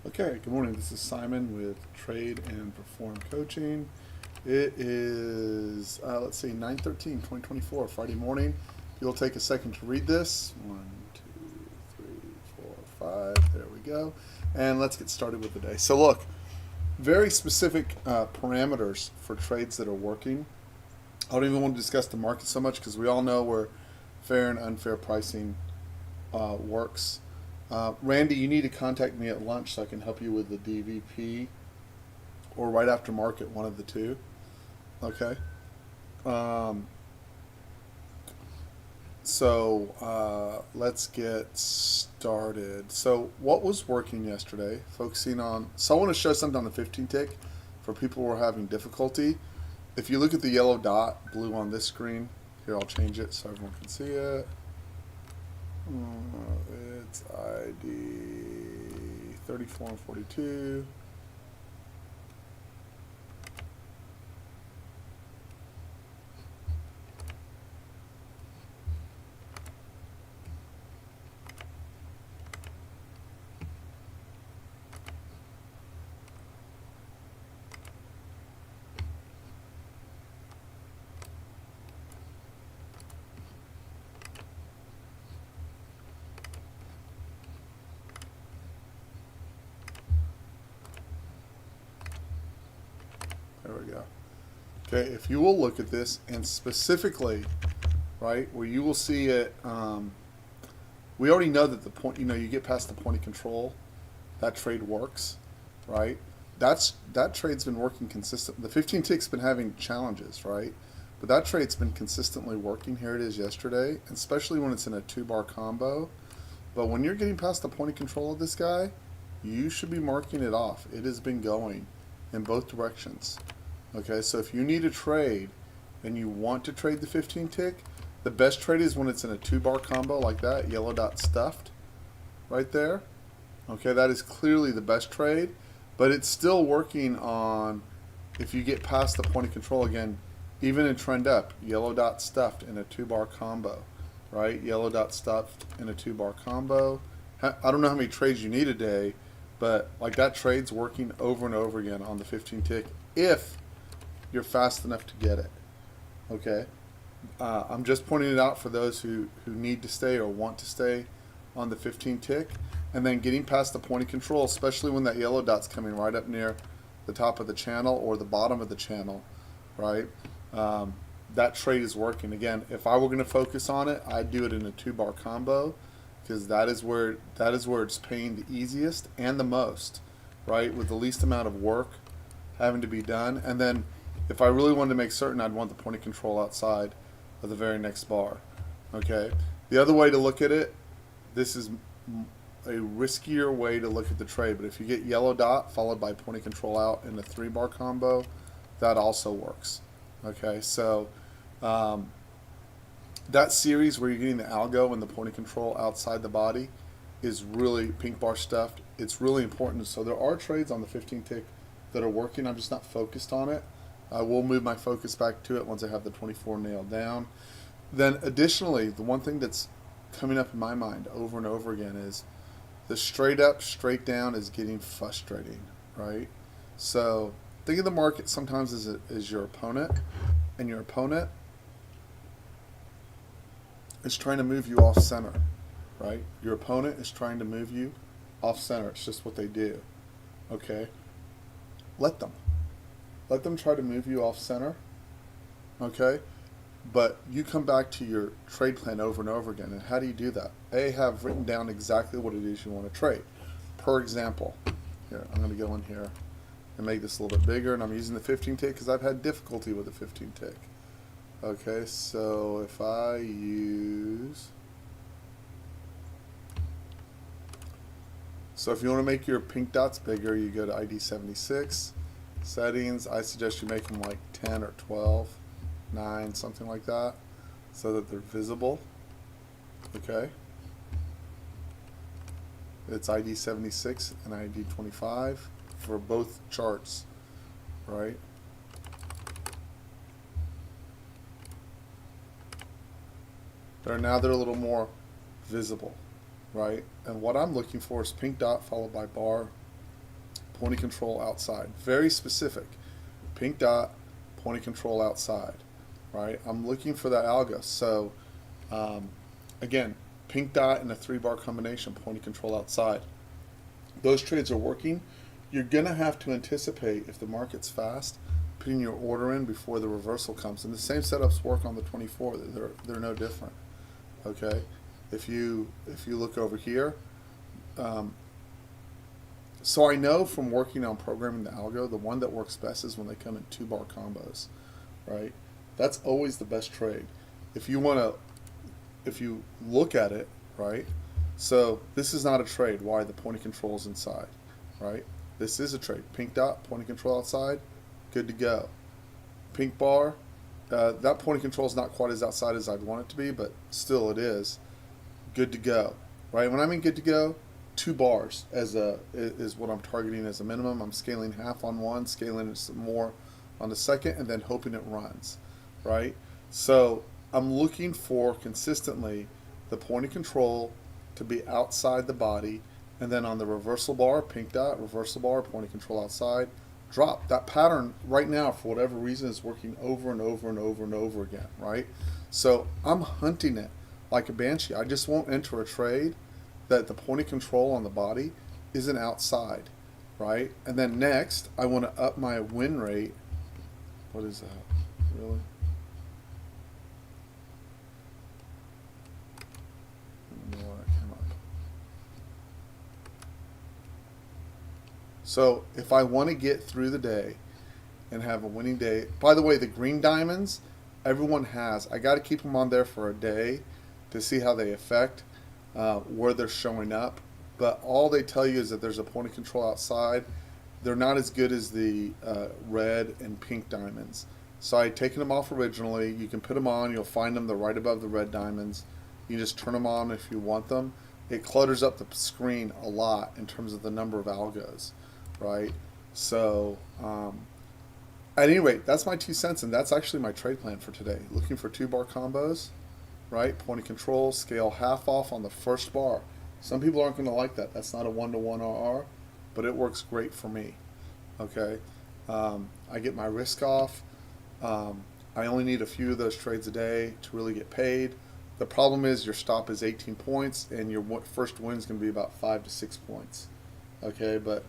Okay, good morning. This is Simon with Trade and Perform Coaching. It is, let's see, 9/13/2024, Friday morning. If you'll take a second to read this. 1, 2, 3, 4, 5. There we go. And let's get started with the day. So, look, very specific parameters for trades that are working. I don't even want to discuss the market so much because we all know where fair and unfair pricing works. Randy, you need to contact me at lunch so I can help you with the DVP or right after market, one of the two. Okay. Um, let's get started. So, what was working yesterday? Focusing on. So, I want to show something on the 15 tick for people who are having difficulty. If you look at the yellow dot, blue on this screen, here I'll change it so everyone can see it. It's ID 34 and 42. There we go. Okay, if you will look at this and specifically, right, where you will see it, we already know that the point, you get past the point of control, that trade works, right? That trade's been working consistent. The 15 tick's been having challenges, right? But that trade's been consistently working. Here it is yesterday, especially when it's in a two bar combo. But when you're getting past the point of control of this guy, you should be marking it off. It has been going in both directions. Okay, so if you need a trade and you want to trade the 15 tick, the best trade is when it's in a two bar combo like that, yellow dot stuffed right there. Okay, that is clearly the best trade, but it's still working on if you get past the point of control again, even in trend up, yellow dot stuffed in a two bar combo, right? Yellow dot stuffed in a two bar combo. I don't know how many trades you need a day, but like that trade's working over and over again on the 15 tick if you're fast enough to get it. Okay, I'm just pointing it out for those who need to stay or want to stay on the 15 tick, and then getting past the point of control, especially when that yellow dot's coming right up near the top of the channel or the bottom of the channel, right? That trade is working. Again, if I were going to focus on it, I'd do it in a two bar combo because that is where it's paying the easiest and the most, right? With the least amount of work having to be done, and then if I really wanted to make certain, I'd want the point of control outside of the very next bar. Okay. The other way to look at it, this is a riskier way to look at the trade, but if you get yellow dot followed by point of control out in a three bar combo, that also works. Okay. So um, that series where you're getting the algo and the point of control outside the body is really pink bar stuffed. It's really important. So there are trades on the 15 tick that are working. I'm just not focused on it. I will move my focus back to it once I have the 24 nailed down. Then additionally, the one thing that's coming up in my mind over and over again is the straight up, straight down is getting frustrating, right? So think of the market sometimes as your opponent, and your opponent is trying to move you off center, right? Your opponent is trying to move you off center. It's just what they do. Okay? Let them. Let them try to move you off center. Okay? But you come back to your trade plan over and over again. And how do you do that? Have written down exactly what it is you want to trade. Per example, here, I'm going to go in here and make this a little bit bigger. And I'm using the 15 tick because I've had difficulty with the 15 tick. Okay, so if I use... So if you want to make your pink dots bigger, you go to ID 76. Settings, I suggest you make them like 10 or 12, 9, something like that, so that they're visible. Okay. It's ID 76 and ID 25 for both charts, right? Now they're a little more visible, right? And what I'm looking for is pink dot followed by bar point of control outside. Very specific. Pink dot, point of control outside, right? I'm looking for that algo. So, again, pink dot and a 3-bar combination, point of control outside. Those trades are working. You're going to have to anticipate, if the market's fast, putting your order in before the reversal comes. And the same setups work on the 24. They're no different. Okay? If you look over here, so I know from working on programming the algo, the one that works best is when they come in 2-bar combos, right? That's always the best trade. If you look at it, right? So this is not a trade. Why? The point of control is inside, right? This is a trade. Pink dot, point of control outside, good to go. Pink bar, that point of control is not quite as outside as I'd want it to be, but still it is good to go, right? When I mean good to go, 2 bars is what I'm targeting as a minimum. I'm scaling half on one, scaling some more on the second, and then hoping it runs, right? So I'm looking for consistently the point of control to be outside the body, and then on the reversal bar, pink dot, reversal bar, point of control outside, drop. That pattern right now, for whatever reason, is working over and over and over and over again, right? So I'm hunting it like a banshee. I just won't enter a trade that the point of control on the body isn't outside, right? And then next, I want to up my win rate. What is that? Really? I don't know why that came up. So if I want to get through the day and have a winning day, by the way, the green diamonds, everyone has. I got to keep them on there for a day to see how they affect where they're showing up. But all they tell you is that there's a point of control outside. They're not as good as the red and pink diamonds. So I had taken them off originally. You can put them on. You'll find them. They're right above the red diamonds. You just turn them on if you want them. It clutters up the screen a lot in terms of the number of algos, right? So at any rate, that's my 2 cents, and that's actually my trade plan for today. Looking for 2-bar combos, right? Point of control, scale half off on the first bar. Some people aren't going to like that. That's not a 1-to-1 RR, but it works great for me. Okay, I get my risk off. I only need a few of those trades a day to really get paid. The problem is your stop is 18 points, and your first win is going to be about 5 to 6 points. Okay, but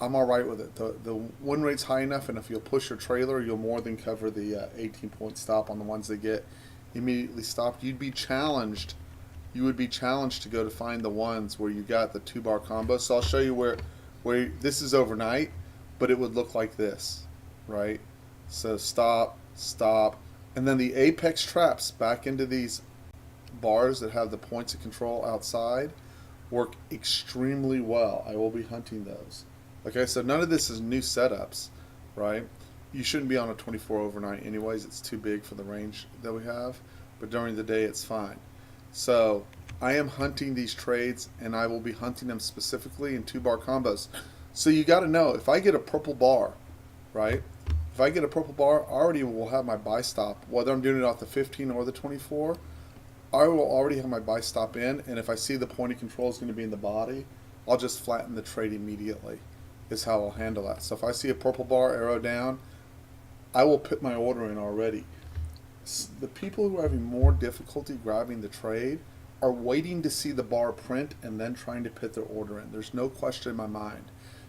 I'm all right with it. The win rate's high enough, and if you'll push your trailer, you'll more than cover the 18-point stop on the ones that get immediately stopped. You'd be challenged. You would be challenged to go to find the ones where you got the 2-bar combo. So I'll show you where this is overnight, but it would look like this, right? So stop, stop, and then the apex traps back into these bars that have the points of control outside work extremely well. I will be hunting those. Okay, so none of this is new setups, right? You shouldn't be on a 24 overnight anyways. It's too big for the range that we have, but during the day it's fine. So I am hunting these trades, and I will be hunting them specifically in 2-bar combos. So you got to know, if I get a purple bar, right? If I get a purple bar, I already will have my buy stop. Whether I'm doing it off the 15 or the 24, I will already have my buy stop in, and if I see the point of control is going to be in the body, I'll just flatten the trade immediately, is how I'll handle that. So if I see a purple bar arrow down, I will put my order in already. The people who are having more difficulty grabbing the trade are waiting to see the bar print and then trying to put their order in. There's no question in my mind,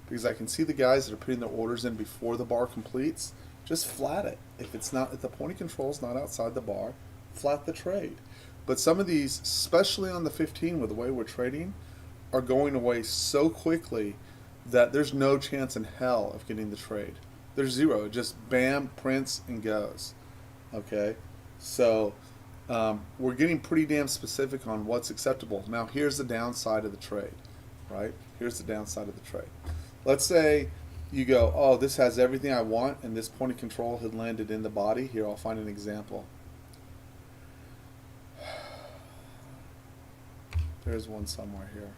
because I can see the guys that are putting their orders in before the bar completes. Just flat it. If the point of control is not outside the bar, flat the trade. But some of these, especially on the 15 with the way we're trading, are going away so quickly that there's no chance in hell of getting the trade. There's zero. It just bam, prints, and goes. Okay? So we're getting pretty damn specific on what's acceptable. Now here's the downside of the trade, right? Here's the downside of the trade. Let's say you go, oh, this has everything I want, and this point of control had landed in the body. Here, I'll find an example. There's one somewhere here.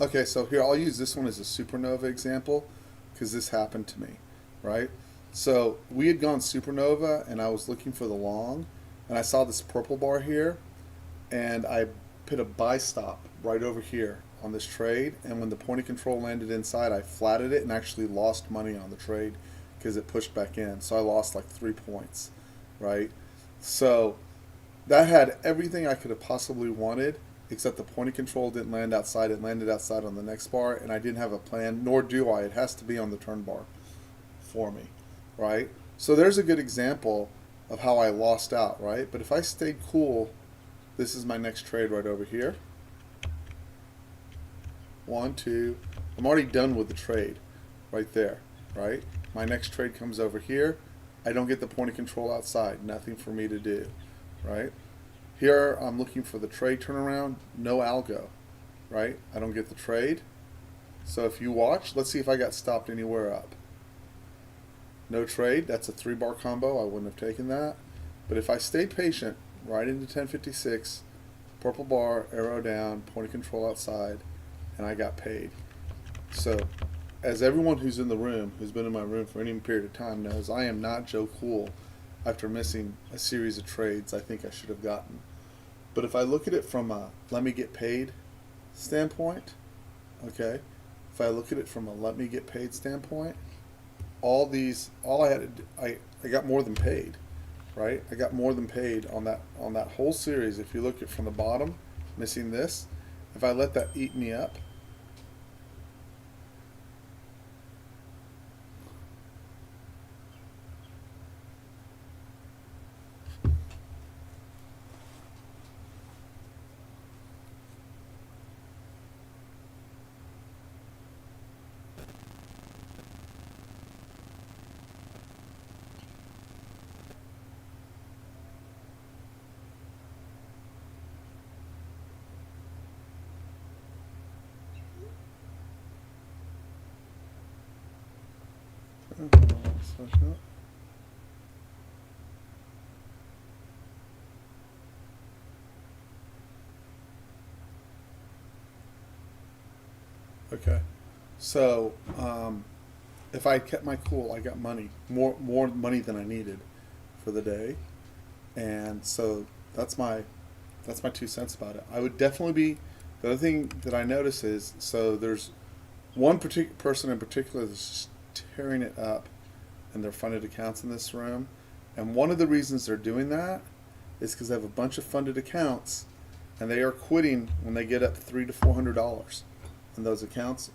Okay, so here I'll use this one as a supernova example because this happened to me, right? So we had gone supernova, and I was looking for the long, and I saw this purple bar here, and I put a buy stop right over here on this trade. And when the point of control landed inside, I flatted it and actually lost money on the trade because it pushed back in. So I lost like 3 points, right? So that had everything I could have possibly wanted, except the point of control didn't land outside. It landed outside on the next bar, and I didn't have a plan, nor do I. It has to be on the turn bar for me, right? So there's a good example of how I lost out, right? But if I stayed cool, this is my next trade right over here. 1, 2. I'm already done with the trade right there, right? My next trade comes over here. I don't get the point of control outside. Nothing for me to do, right? Here I'm looking for the trade turnaround. No algo, right? I don't get the trade. So if you watch, let's see if I got stopped anywhere up. No trade. That's a 3-bar combo. I wouldn't have taken that. But if I stay patient, right into 1056, purple bar, arrow down, point of control outside, and I got paid. So, as everyone who's in the room, who's been in my room for any period of time knows, I am not Joe Cool after missing a series of trades I think I should have gotten. But if I look at it from a let me get paid standpoint, okay, if I look at it from a let me get paid standpoint, all I had to do, I got more than paid, right? I got more than paid on that whole series. If you look at from the bottom, missing this, if I let that eat me up, okay. So if I kept my cool, I got money, more money than I needed for the day, and so that's my 2 cents about it. I would definitely be. The other thing that I notice is so there's one particular person in particular that's tearing it up in their funded accounts in this room, and one of the reasons they're doing that is because they have a bunch of funded accounts, and they are quitting when they get up $300 to $400 in those accounts,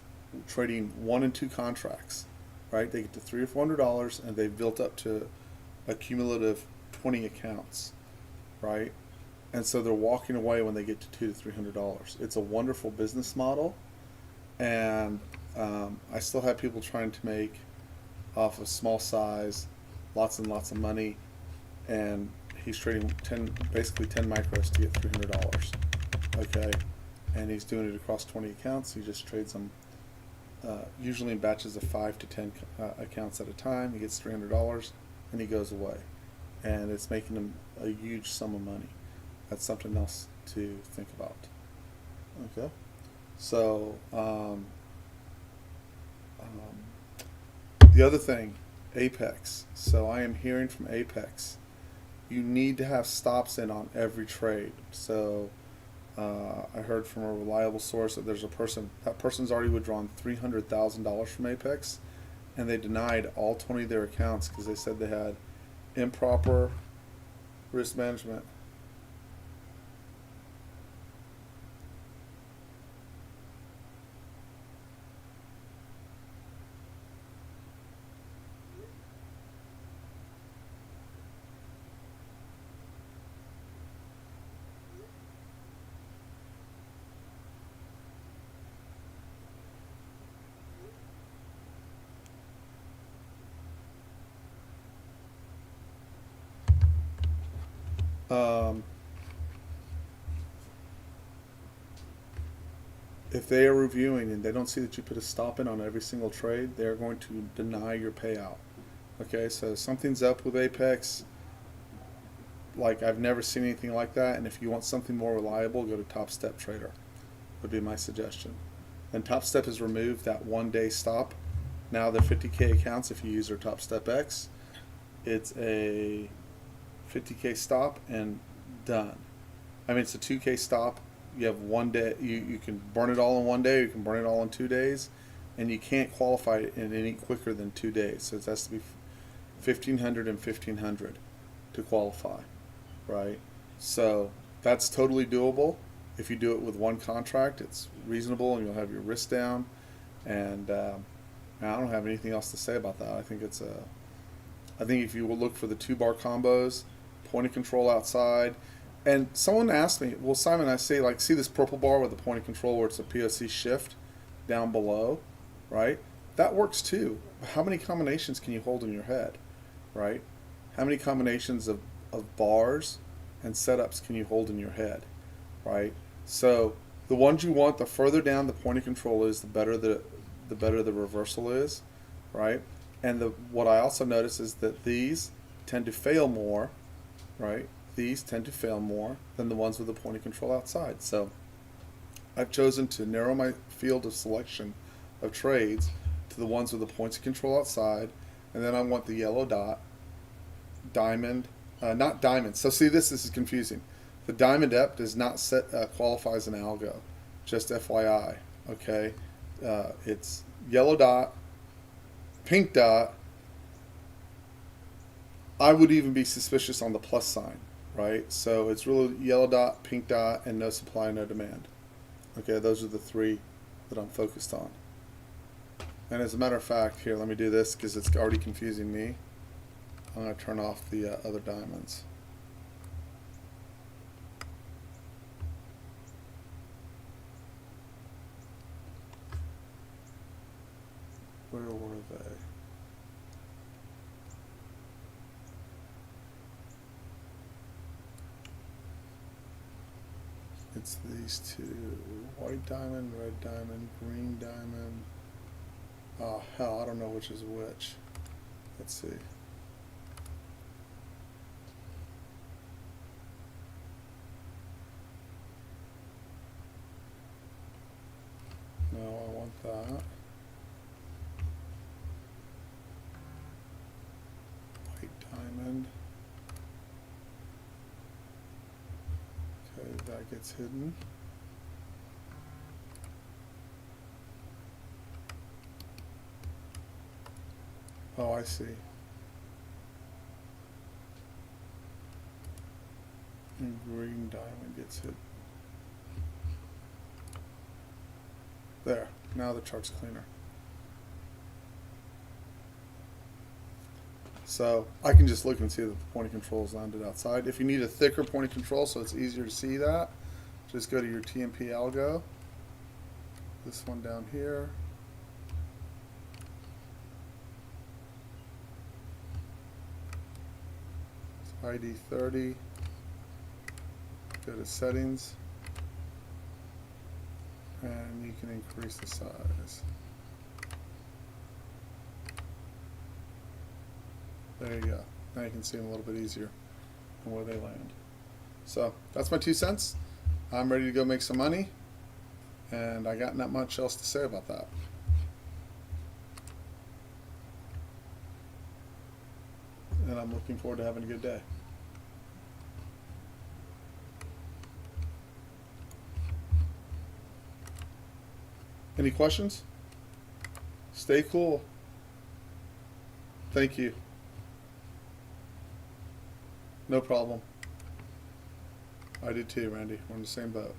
trading 1 and 2 contracts, right? They get to $300 or $400, and they've built up to a cumulative 20 accounts, right? And so they're walking away when they get to $200 to $300. It's a wonderful business model, and I still have people trying to make off a small size, lots and lots of money, and he's trading basically 10 micros to get $300. Okay, and he's doing it across 20 accounts. He just trades them usually in batches of 5 to 10 accounts at a time. He gets $300, and he goes away, and it's making him a huge sum of money. That's something else to think about. Okay, so the other thing, Apex. So I am hearing from Apex, you need to have stops in on every trade. So I heard from a reliable source that there's a person, that person's already withdrawn $300,000 from Apex, and they denied all 20 of their accounts because they said they had improper risk management. Um, if they are reviewing and they don't see that you put a stop in on every single trade, they're going to deny your payout. Okay, so something's up with Apex. Like I've never seen anything like that. And if you want something more reliable, go to Top Step Trader. Would be my suggestion. And Top Step has removed that 1 day stop Now they're 50K accounts if you use their Top Step X. It's a 50K stop and done. I mean, it's a 2K stop. You have 1 day. You can burn it all in 1 day. Or you can burn it all in 2 days, and you can't qualify it in any quicker than 2 days. So it has to be 1,500 and 1,500 to qualify, right? So that's totally doable. If you do it with one contract, it's reasonable, and you'll have your risk down. And I don't have anything else to say about that. I think it's a. I think if you will look for the 2-bar combos, point of control outside. And someone asked me, well, Simon, I say, like, see this purple bar with the point of control where it's a POC shift down below, right? That works too. How many combinations can you hold in your head, right? How many combinations of bars and setups can you hold in your head, right? So the ones you want, the further down the point of control is, the better the reversal is, right? And what I also notice is that these tend to fail more, right? These tend to fail more than the ones with the point of control outside. So I've chosen to narrow my field of selection of trades to the ones with the points of control outside, and then I want the yellow dot, diamond, not diamond. So see, this is confusing. The diamond EP does not qualify as an algo, just FYI. Okay, it's yellow dot, pink dot. I would even be suspicious on the plus sign, right? So it's really yellow dot, pink dot, and no supply, no demand. Okay, those are the 3 that I'm focused on. And as a matter of fact, here, let me do this because it's already confusing me. I'm going to turn off the other diamonds. Where were they? It's these 2. White diamond, red diamond, green diamond. Oh, hell, I don't know which is which. Let's see. No, I want that. White diamond. Okay, that gets hidden. Oh, I see. And green diamond gets hidden. There. Now the chart's cleaner. So I can just look and see that the point of control is landed outside. If you need a thicker point of control so it's easier to see that, just go to your TMP algo. This one down here. It's ID 30. Go to settings. And you can increase the size. There you go. Now you can see them a little bit easier and where they land. So that's my 2 cents. I'm ready to go make some money, and I got not much else to say about that. And I'm looking forward to having a good day. Any questions? Stay cool. Thank you. No problem. I did too, Randy. We're in the same boat.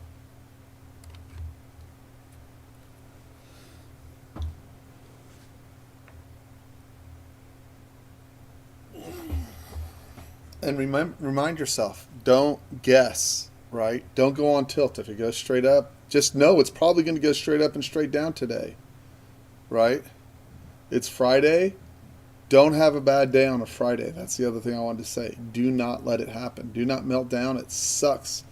And remind yourself, don't guess, right? Don't go on tilt. If it goes straight up, just know it's probably going to go straight up and straight down today, right? It's Friday. Don't have a bad day on a Friday. That's the other thing I wanted to say. Do not let it happen. Do not melt down. It sucks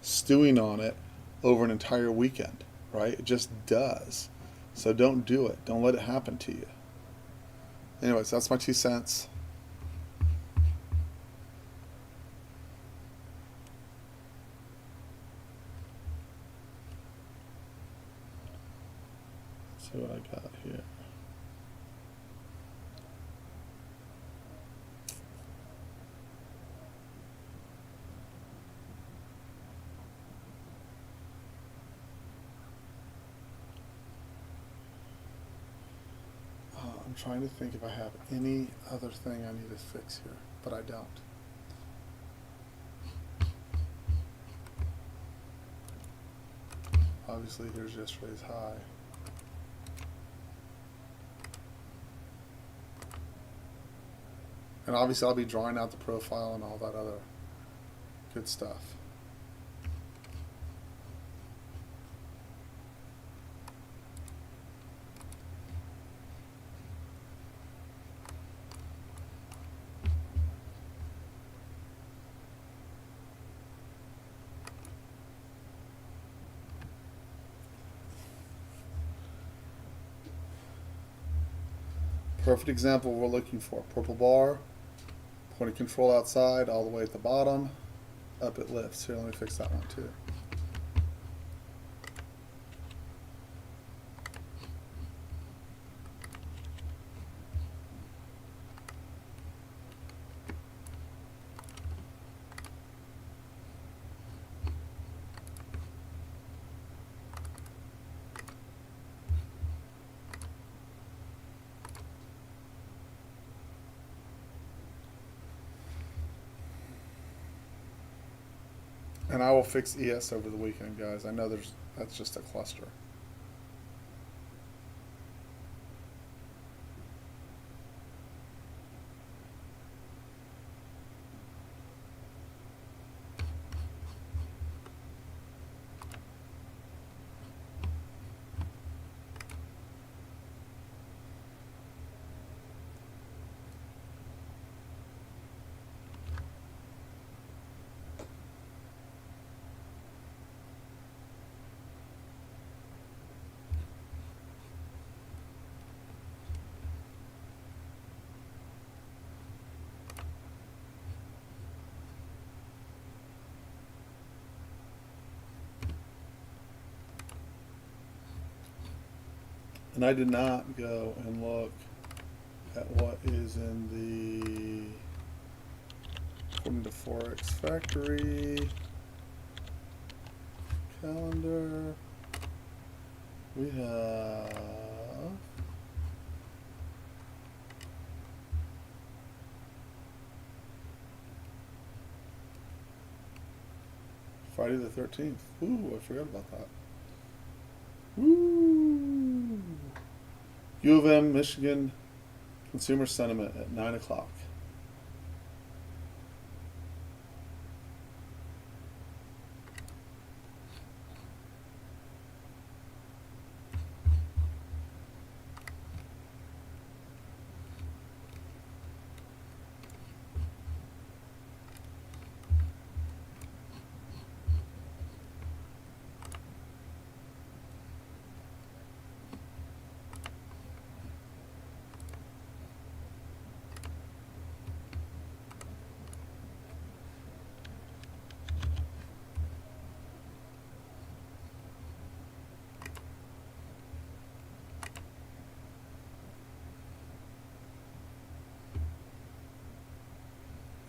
stewing on it over an entire weekend, right? It just does. So don't do it. Don't let it happen to you. Anyways, that's my 2 cents. Let's see what I got here. trying to think if I have any other thing I need to fix here, but I don't. Obviously, here's yesterday's high. And obviously, I'll be drawing out the profile and all that other good stuff. Perfect example we're looking for. Purple bar, point of control outside, all the way at the bottom, up it lifts. Here, let me fix that one too. And I will fix ES over the weekend, guys. I know that's just a cluster. And I did not go and look at what is in the, according to Forex Factory calendar, we have Friday the 13th. Ooh, I forgot about that. Woo! U of M, Michigan Consumer Sentiment at 9 o'clock.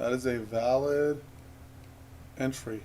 That is a valid entry.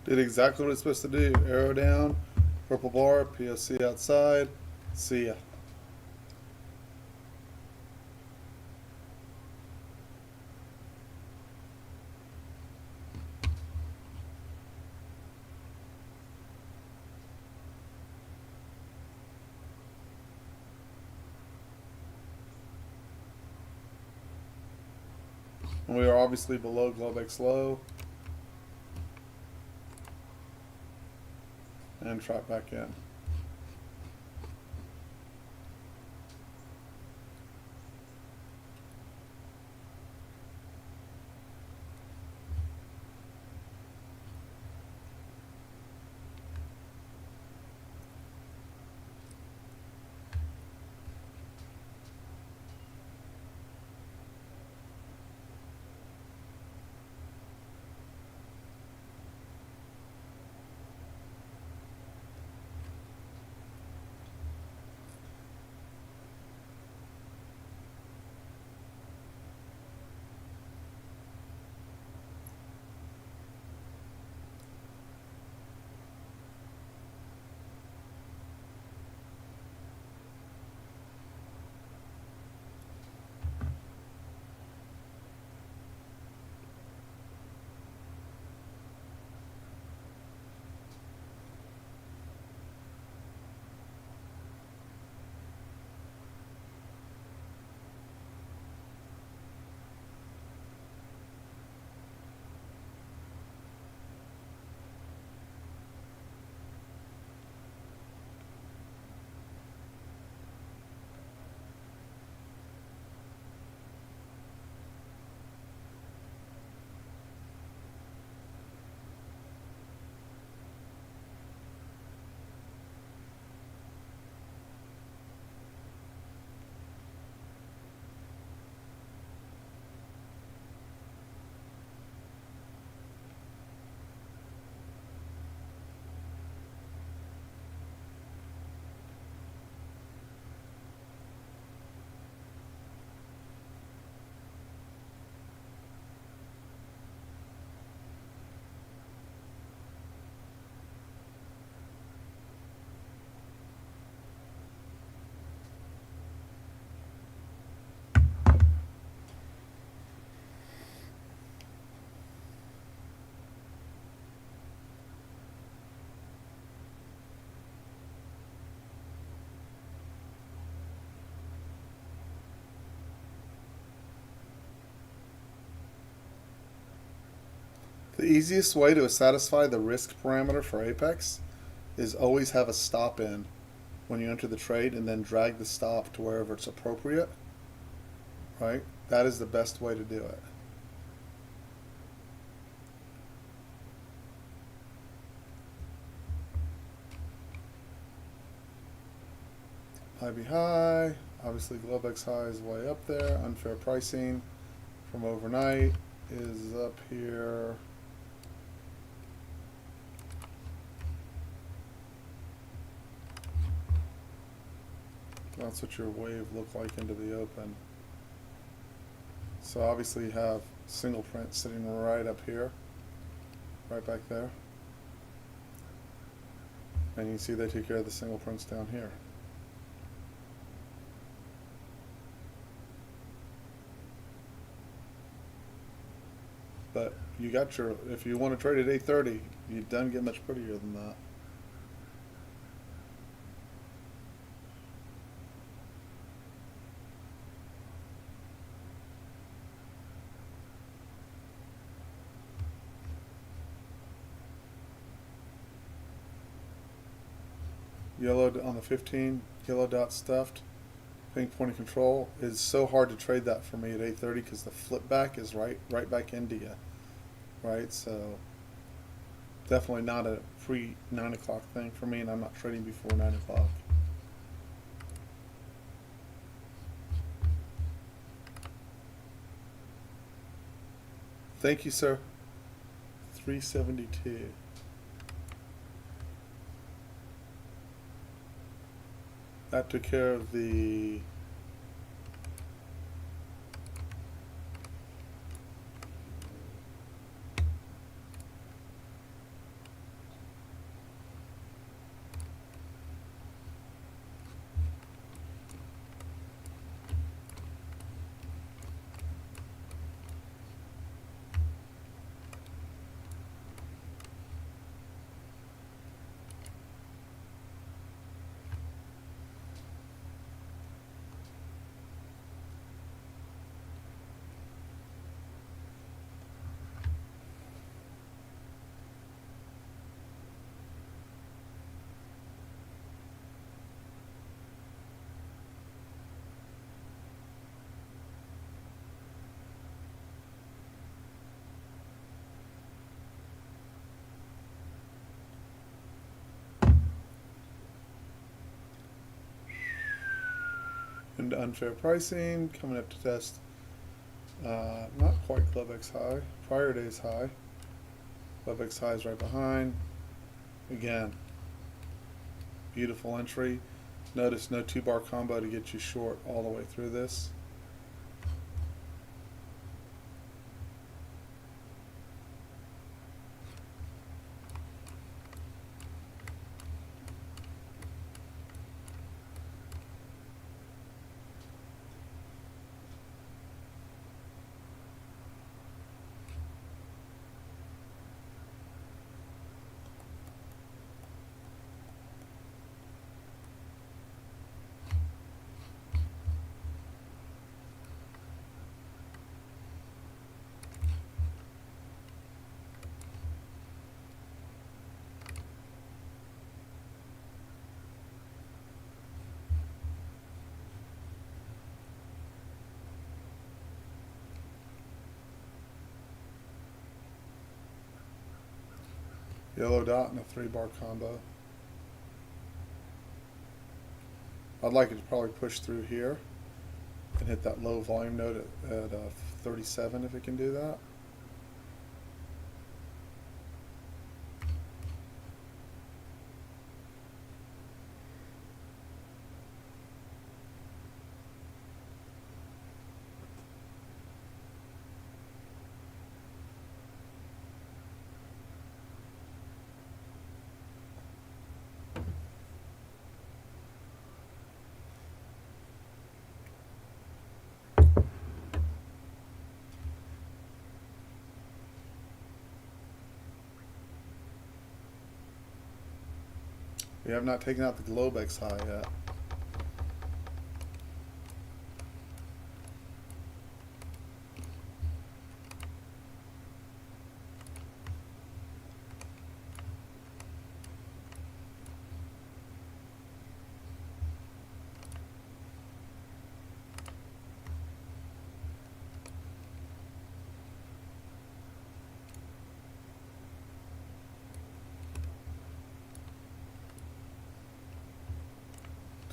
Did exactly what it's supposed to do. Arrow down, purple bar, POC outside. See ya. And we are obviously below Globex low. And trap back in. The easiest way to satisfy the risk parameter for Apex is always have a stop in when you enter the trade and then drag the stop to wherever it's appropriate, right? That is the best way to do it. IB high, obviously Globex high is way up there. Unfair pricing from overnight is up here. That's what your wave looked like into the open. So obviously you have single print sitting right up here, right back there. And you can see they take care of the single prints down here. But you got your, if you want to trade at 830, you don't get much prettier than that. Yellow on the 15, yellow dot stuffed, pink point of control. It's so hard to trade that for me at 830 because the flip back is right back into you, right? So definitely not a pre 9 o'clock thing for me, and I'm not trading before 9 o'clock. Thank you, sir. 372. That took care of the Open to unfair pricing, coming up to test, not quite Globex high, prior day's high. Globex high is right behind. Again, beautiful entry. Notice no 2-bar combo to get you short all the way through this. Yellow dot and a 3-bar combo. I'd like it to probably push through here and hit that low volume node at 37 if it can do that. We have not taken out the Globex high yet.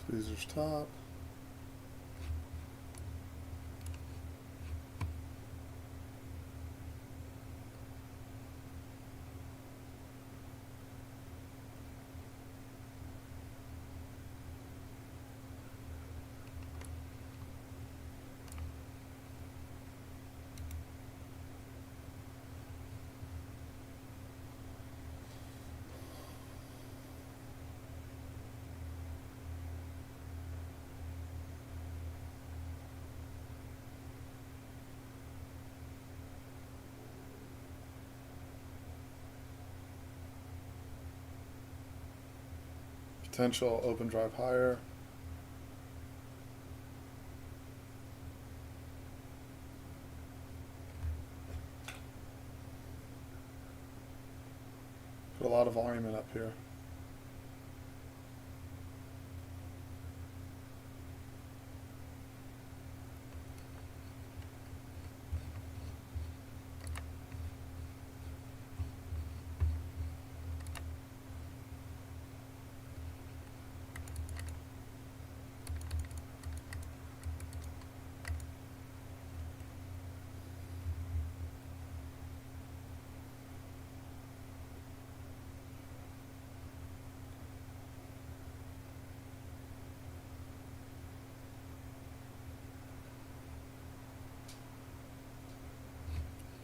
Tweezer's top. Potential open drive higher. Put a lot of volume in up here.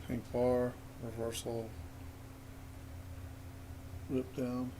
Pink bar, reversal, rip down.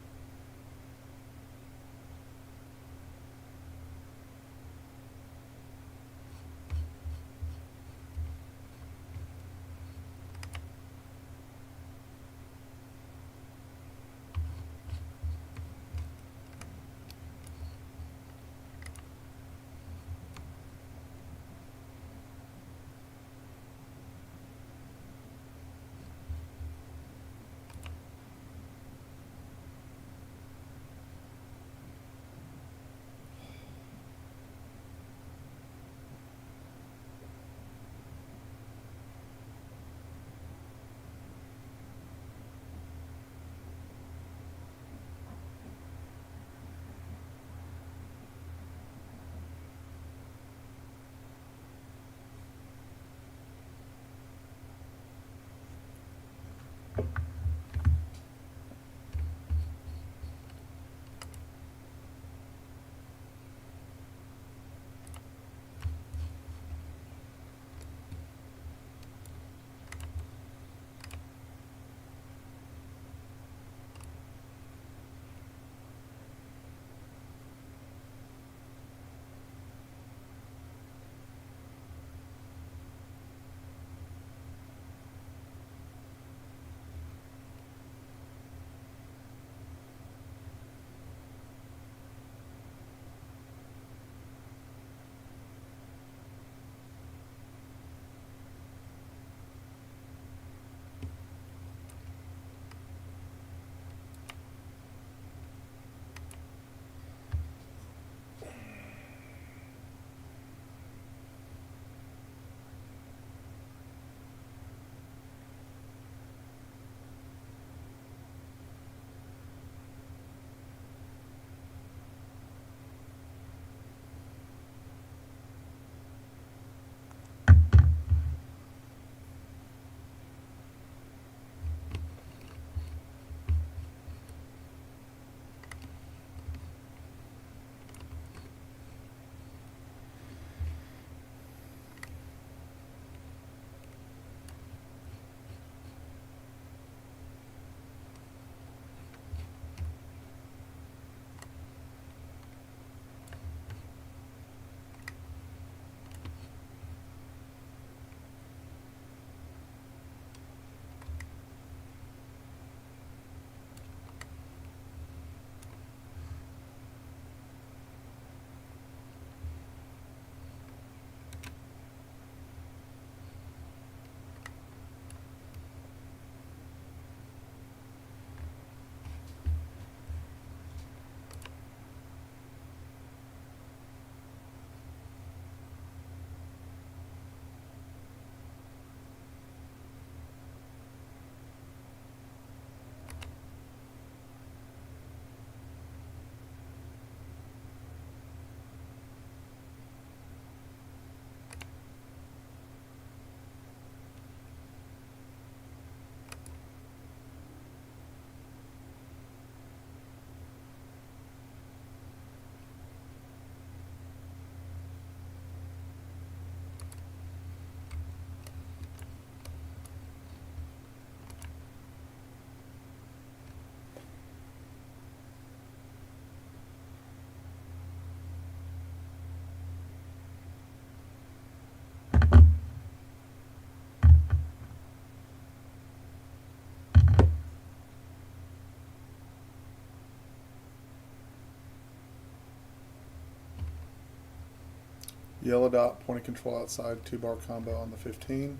Yellow dot, point of control outside, 2-bar combo on the 15.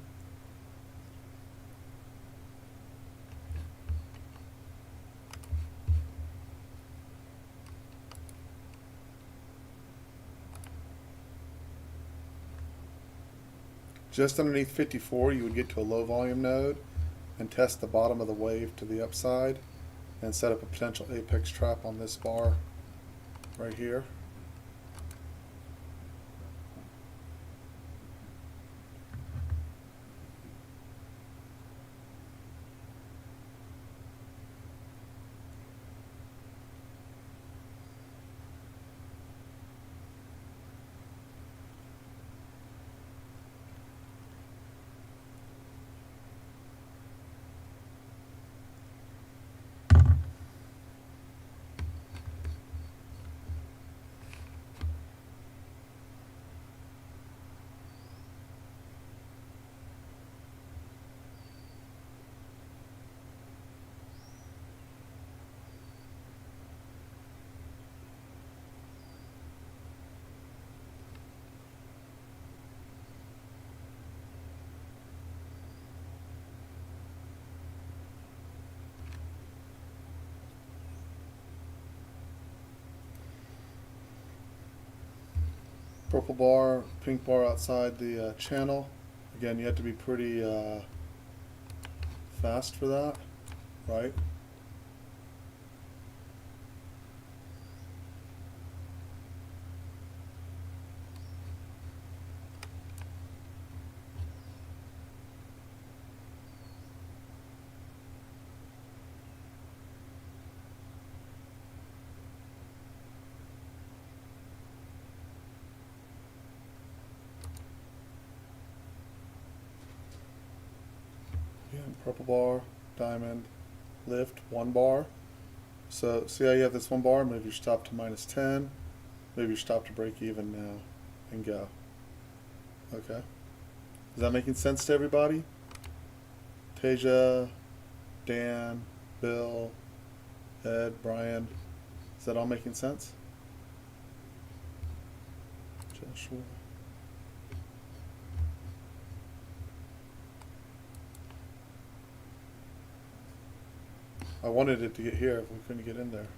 Just underneath 54, you would get to a low volume node and test the bottom of the wave to the upside and set up a potential apex trap on this bar right here. Purple bar, pink bar outside the channel. Again, you have to be pretty fast for that, right? Purple bar, diamond, lift, 1 bar. So see how you have this 1 bar? Move your stop to -10. Move your stop to break even now and go. Okay. Is that making sense to everybody? Tasia, Dan, Bill, Ed, Brian. Is that all making sense? Joshua. I wanted it to get here if we couldn't get in there.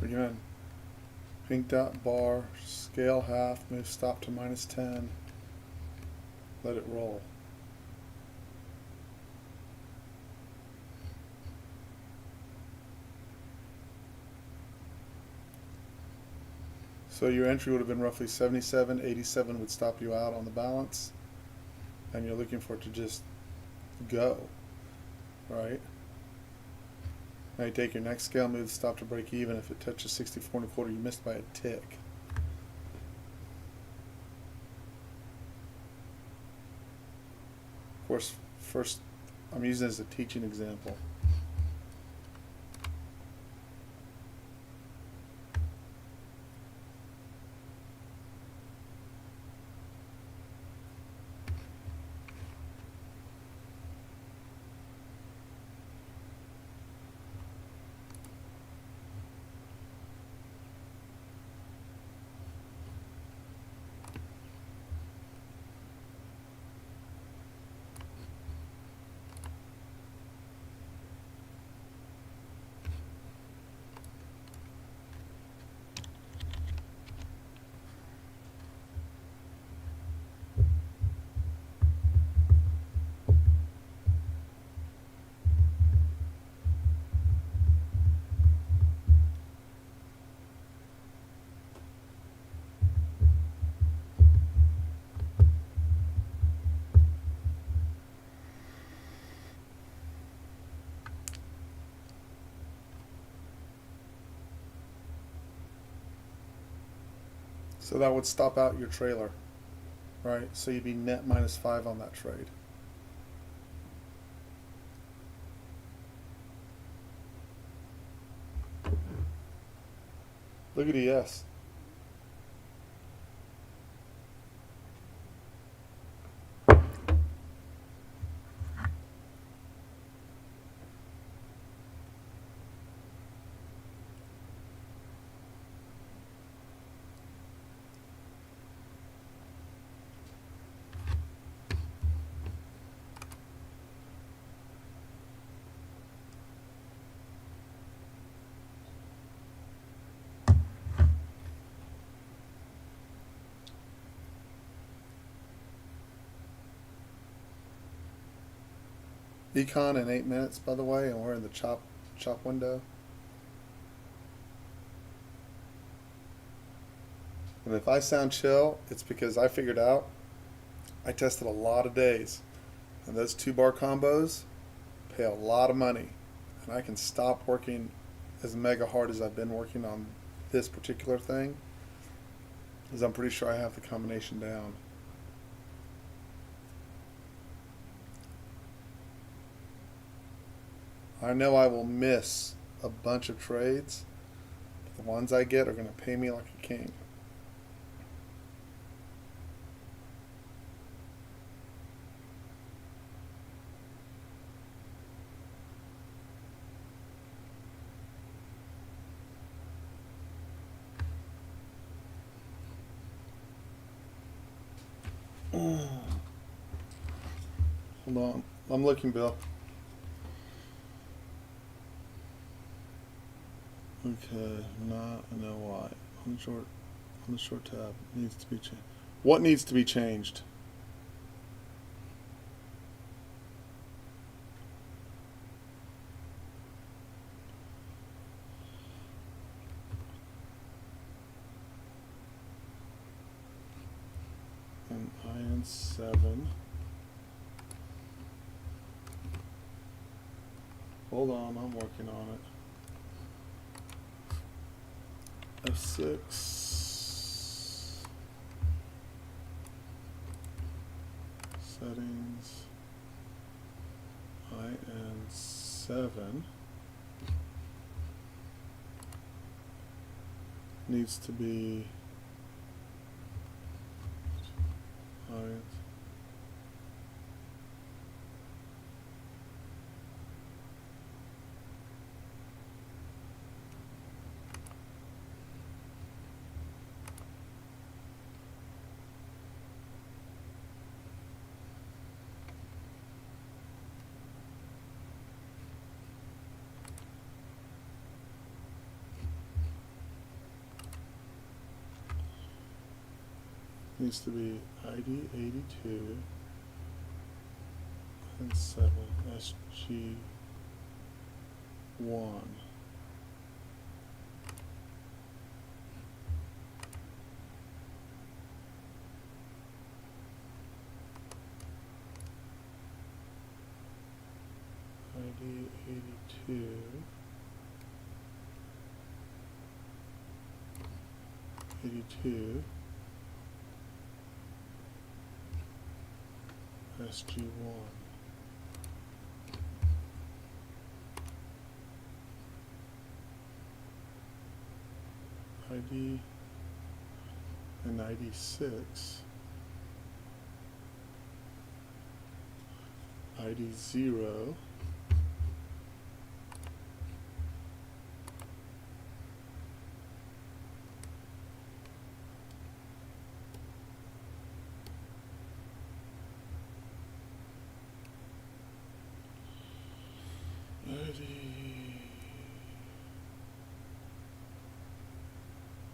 Again, pink dot bar, scale half, move stop to -10, let it roll. So your entry would have been roughly 77, 87 would stop you out on the balance, and you're looking for it to just go, right? Now you take your next scale, move the stop to break even. If it touches 64 and a quarter, you missed by a tick. Of course, first, I'm using it as a teaching example. So that would stop out your trailer, right? So you'd be net -5 on that trade. Look at ES. Econ in 8 minutes, by the way, and we're in the chop window. And if I sound chill, it's because I figured out I tested a lot of days, and those 2-bar combos pay a lot of money, and I can stop working as mega hard as I've been working on this particular thing, because I'm pretty sure I have the combination down. I know I will miss a bunch of trades, but the ones I get are going to pay me like a king. Hold on. I'm looking, Bill. Okay, not I know why. On the short tab needs to be changed. What needs to be changed? And IN7. Hold on, I'm working on it. F6. Settings. IN7 needs to be needs to be ID 82 and 7 SG1. ID82. SG1. ID and 96. ID 0.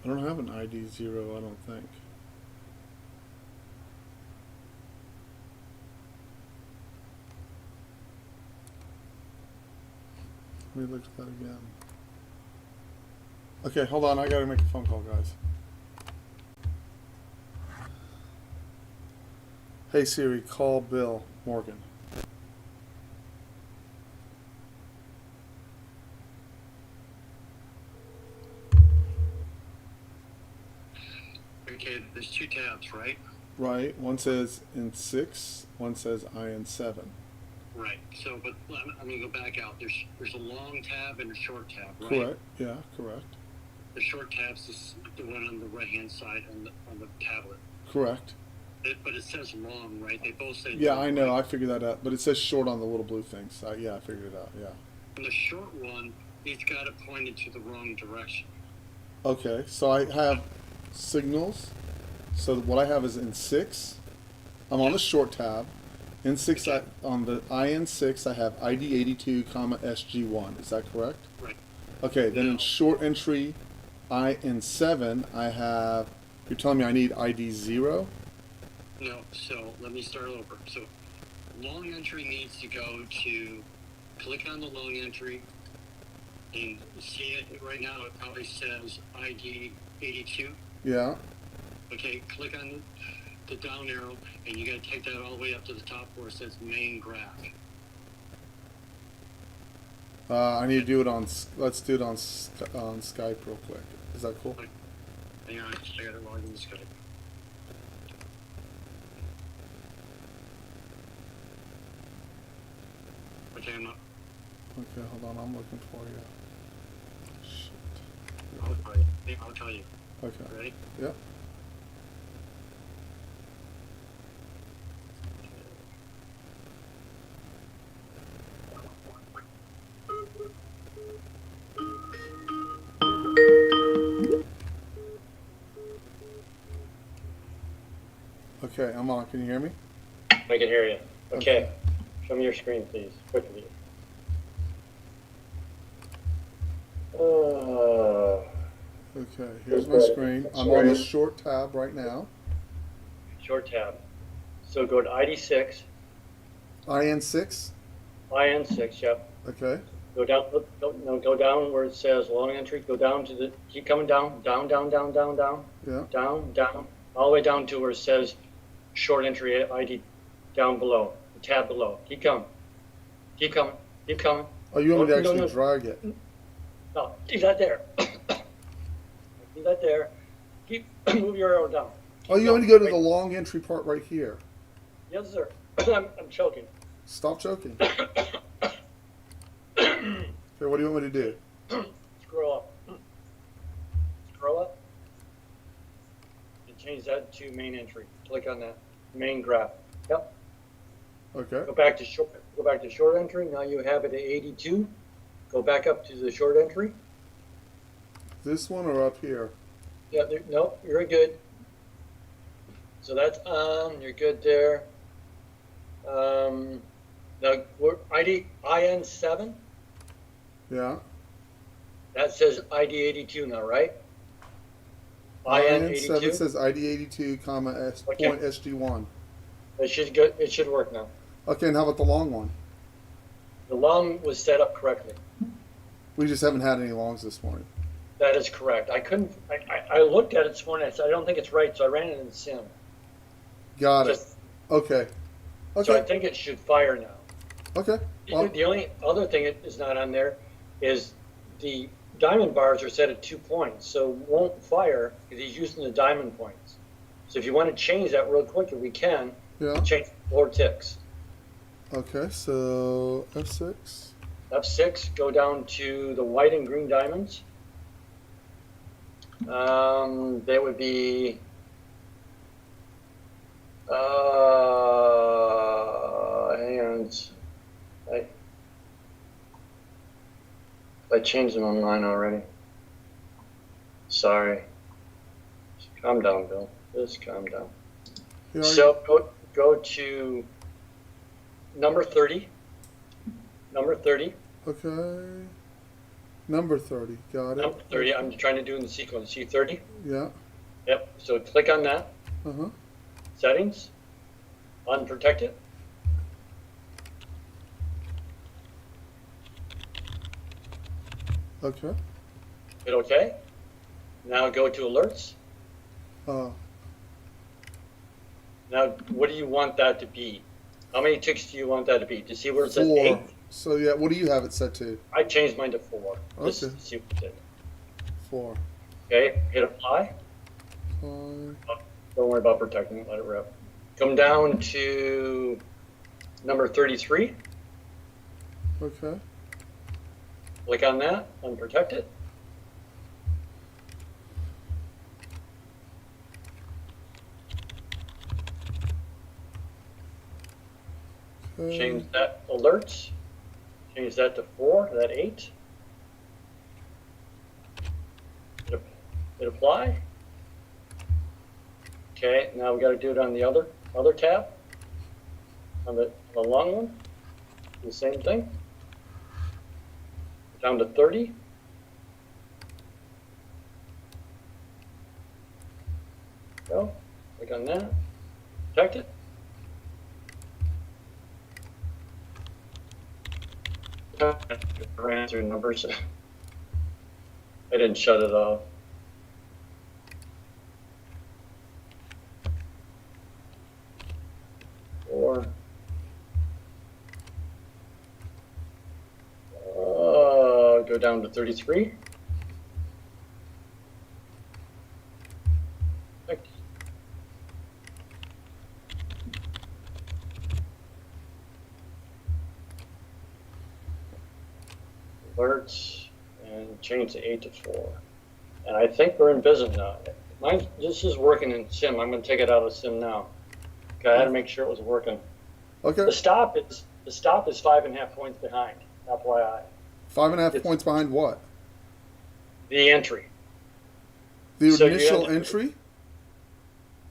I don't have an ID 0, I don't think. Let me look at that again. Okay, hold on, I gotta make a phone call, guys. Hey Siri, call Bill Morgan. Okay, there's two tabs, right? Right, one says in 6, one says IN 7. Right. So, but I'm going to go back out. There's a long tab and a short tab, right? Correct, yeah, correct. The short tab's is the one on the right-hand side on the tablet. Correct. But it says long, right? They both say Yeah, long, I know, right? I figured that out. But it says short on the little blue thing, so yeah, I figured it out, yeah. And the short one, it's got it pointed to the wrong direction. Okay, so I have signals. So what I have is in 6. I'm on the short tab. In 6, on the IN6, I have ID82, SG1. Is that correct? Right. Okay, then No. in short entry IN7, I have, you're telling me I need ID 0? No, so let me start over. So long entry needs to go to, click on the long entry, and see it right now, it probably says ID 82. Yeah. Okay, click on the down arrow, and you got to take that all the way up to the top where it says main graph. I need to do it on, let's do it on Skype real quick. Is that cool? Hang on, I got to log in Skype. Okay, I'm up. Okay, hold on, I'm looking for you. Shit. I'll tell you. I'll tell you. Okay. Ready? Yep. Okay, I'm on. Can you hear me? I can hear you. Okay. Show me your screen, please, quickly. Okay, here's my screen. I'm on the short tab right now. Short tab. So go to ID6, IN6. IN6, yep. Okay. Go down, go down where it says long entry. Go down to the, keep coming down, down, down, down, down, down, Yeah. down, down, all the way down to where it says short entry ID down below, the tab below. Keep coming, keep coming, keep coming. Oh, you want me to No, actually no. drag it? No, leave that there. Leave that there. Keep, move your arrow down. Oh, you want me to go to the long entry part right here? Yes, sir. I'm choking. Stop choking. Okay, what do you want me to do? Scroll up. Scroll up. And change that to main entry. Click on that. Main graph. Yep. Okay. Go back to short entry. Now you have it at 82. Go back up to the short entry. This one or up here? Yeah, no, you're good. So that's on. You're good there. Now we're ID IN7. Yeah. That says ID 82 now, right? IN7 IN82. says ID82, Okay. point SG1. It should go. It should work now. Okay, and how about the long one? The long was set up correctly. We just haven't had any longs this morning. That is correct. I couldn't. I looked at it this morning. I said I don't think it's right, so I ran it in Sim. Got it. Just, Okay. So I Okay. think it should fire now. Okay. Well, The only other thing that is not on there is the diamond bars are set at 2 points, so it won't fire because he's using the diamond points. So if you want to change that real quick, we can yeah. change 4 ticks. Okay, so F6. F6, go down to the white and green diamonds. They would be and I changed them online already. Sorry. Just calm down, Bill. Just calm down. You already- So go to number 30. Number 30. Okay. Number 30. Got it. Number 30. I'm trying to do in the sequence. See 30? Yeah. Yep. So click on that. Uh-huh. Settings. Unprotect it. Okay. Hit OK. Now go to alerts. Uh, Now, what do you want that to be? How many ticks do you want that to be? To see where it says 4. 8? So yeah, what do you have it set to? I changed mine to 4. Just Okay. to see what it did. 4. Okay, hit apply. 5. Don't worry about protecting it, let it rip. Come down to number 33. Okay. Click on that, unprotect it. Okay. Change that alerts. Change that to 4, that 8. Hit apply. Okay, now we got to do it on the other tab. On the long one. Do the same thing. Down to 30. Go. Click on that. Protect it. Ran through numbers. I didn't shut it off. Four. Go down to 33. Perfect. Alerts and change the 8 to 4. And I think we're in business now. This is working in Sim. I'm going to take it out of Sim now. Okay, I had to make sure it was working. Okay. The stop is 5.5 points behind. FYI. 5.5 It's- points behind what? The entry The So you initial have to- entry?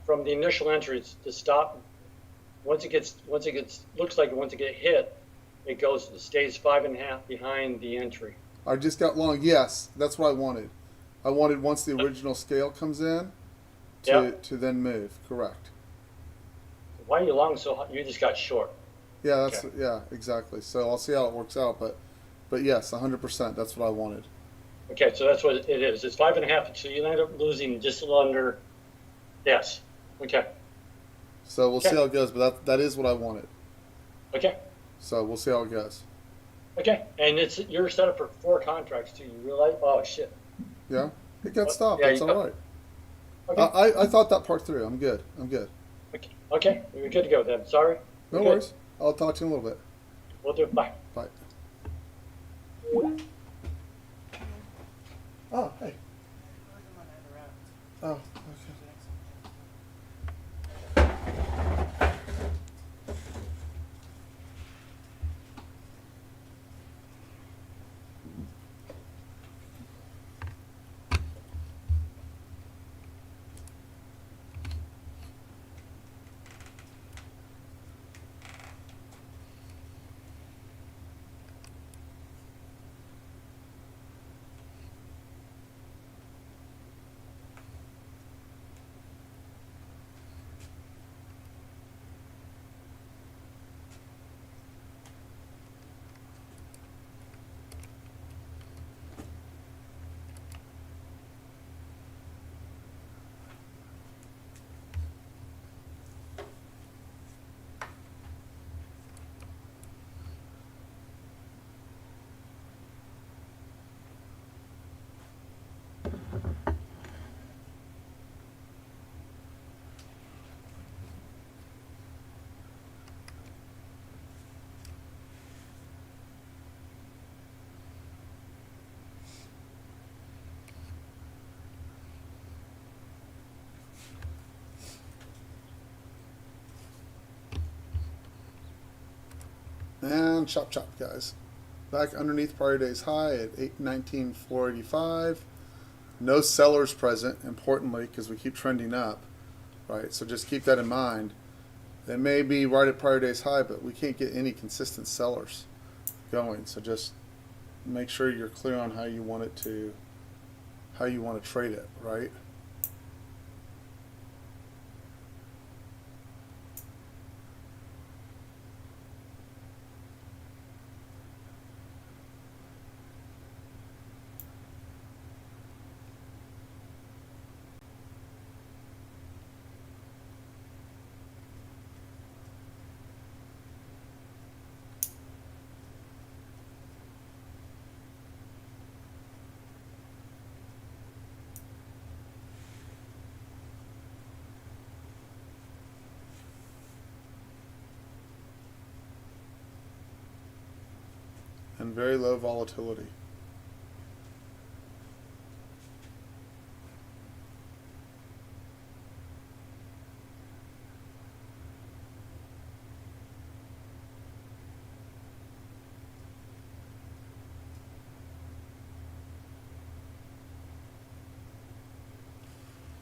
from the initial entries to stop. Once it gets once it gets hit, it stays 5.5 behind the entry. I just got long. Yes, that's what I wanted. I wanted once the original scale comes in to then move. Correct. Why are you long so hot? You just got short. Yeah, that's Okay. yeah, exactly. So I'll see how it works out, but yes, 100%. That's what I wanted. Okay, so that's what it is. It's 5.5, so you end up losing just a little under. Yes. Okay. So we'll see Okay. how it goes, but that is what I wanted. Okay. So we'll see how it goes. Okay. And you're set up for 4 contracts too. You realize? Oh shit. Yeah, it got stopped. Yeah, That's you all got- right. Okay. I thought that part through. I'm good. Okay. Okay. We're good to go then. Sorry. No We're good. worries. I'll talk to you in a little bit. We'll do it. Bye. Bye. Oh, hey. Oh, okay. And chop chop, guys. Back underneath prior day's high at 819,485. No sellers present, importantly, because we keep trending up, right? So just keep that in mind. They may be right at prior day's high, but we can't get any consistent sellers going. So just make sure you're clear on how you want to trade it, right? And very low volatility.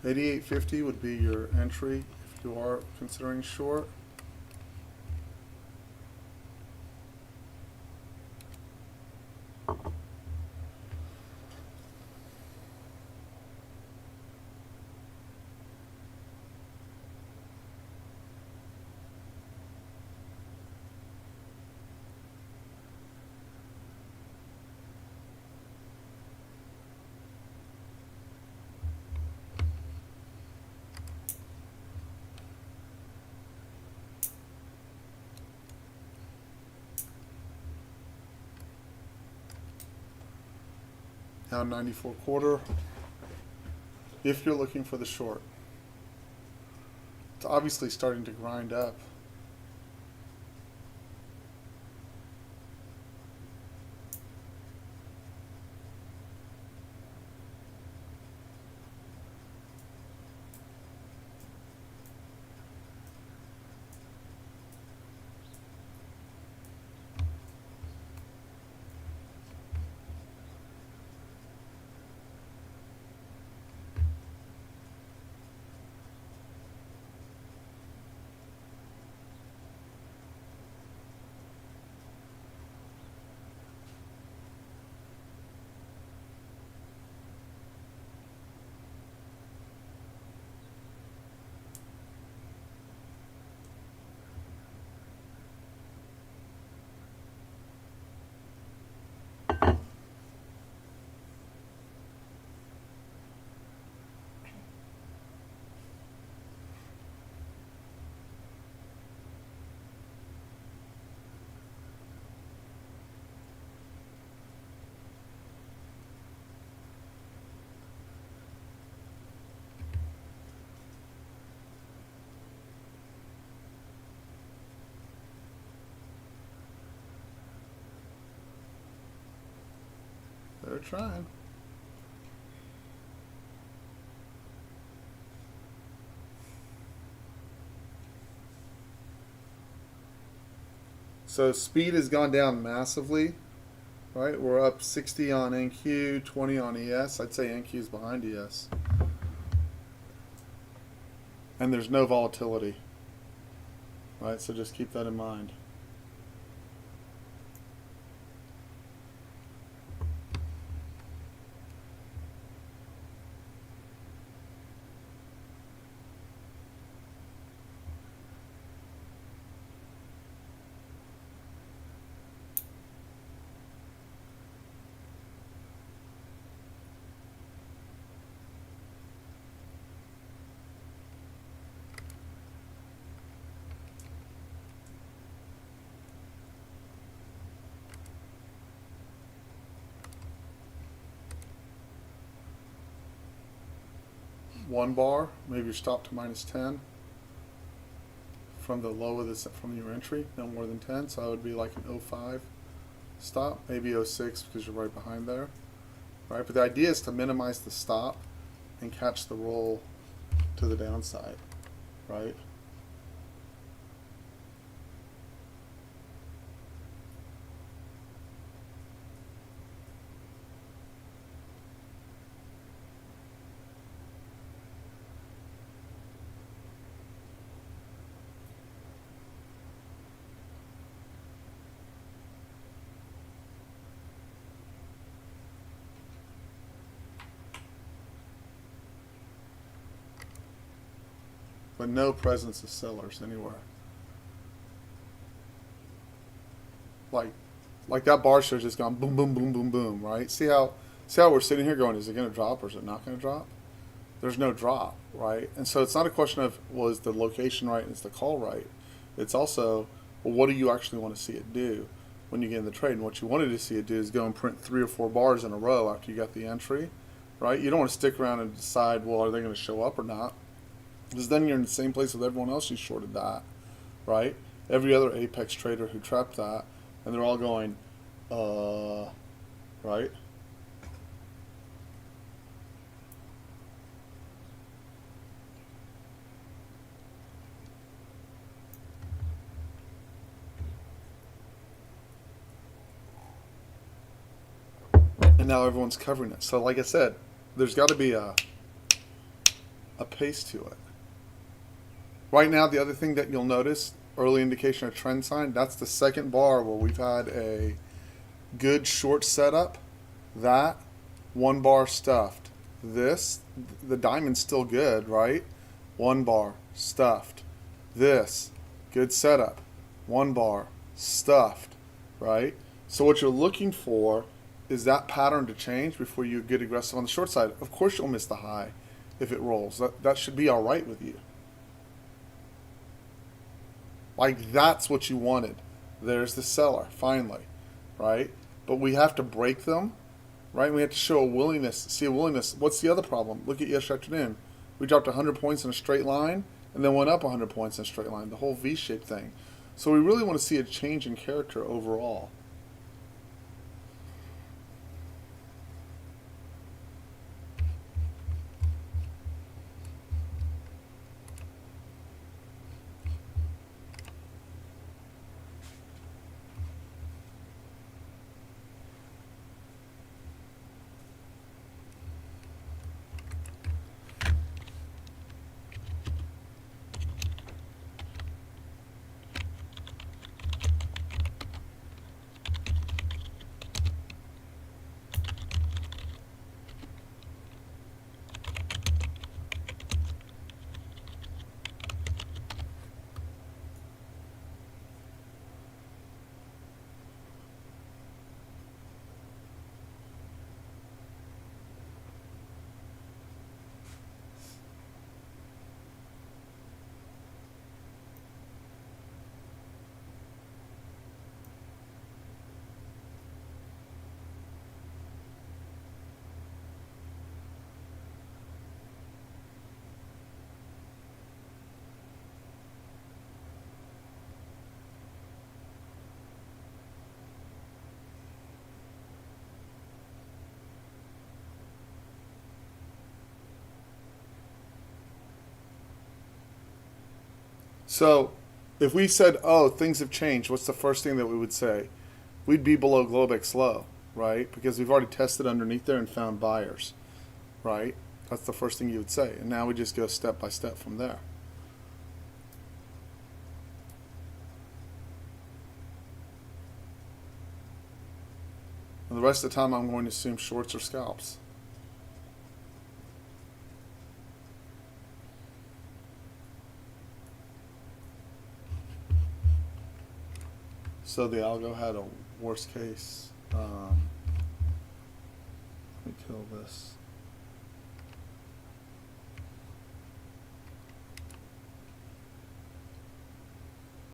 $88.50 would be your entry if you are considering short. Now 94.25 if you're looking for the short. It's obviously starting to grind up. They're trying. So speed has gone down massively, right? We're up 60 on NQ, 20 on ES. I'd say NQ is behind ES. And there's no volatility, right? So just keep that in mind. One bar, maybe your stop to -10 from the low of this from your entry, no more than 10. So that would be like an 05 stop, maybe 06 because you're right behind there, right? But the idea is to minimize the stop and catch the roll to the downside, right? but no presence of sellers anywhere. Like that bar show's just gone boom, boom, boom, boom, boom, right? See how we're sitting here going, is it going to drop or is it not going to drop? There's no drop, right? And so it's not a question of, well, is the location right and is the call right? It's also, well, what do you actually want to see it do when you get in the trade? And what you wanted to see it do is go and print 3 or 4 bars in a row after you got the entry, right? You don't want to stick around and decide, well, are they going to show up or not? Because then you're in the same place with everyone else who shorted that, right? Every other Apex trader who trapped that, and they're all going, right? And now everyone's covering it. So like I said, there's got to be a pace to it. Right now, the other thing that you'll notice, early indication of trend sign, that's the second bar where we've had a good short setup. That, 1 bar stuffed. This, the diamond's still good, right? 1 bar stuffed. This, good setup. 1 bar stuffed, right? So what you're looking for is that pattern to change before you get aggressive on the short side. Of course you'll miss the high if it rolls. That should be all right with you. Like, that's what you wanted. There's the seller, finally, right? But we have to break them, right? We have to show a willingness, see a willingness. What's the other problem? Look at yesterday afternoon. We dropped 100 points in a straight line and then went up 100 points in a straight line, the whole V-shaped thing. So we really want to see a change in character overall. So if we said, oh, things have changed, what's the first thing that we would say? We'd be below Globex low, right? Because we've already tested underneath there and found buyers, right? That's the first thing you would say. And now we just go step by step from there. And the rest of the time I'm going to assume shorts or scalps. So the algo had a worst case. Let me kill this.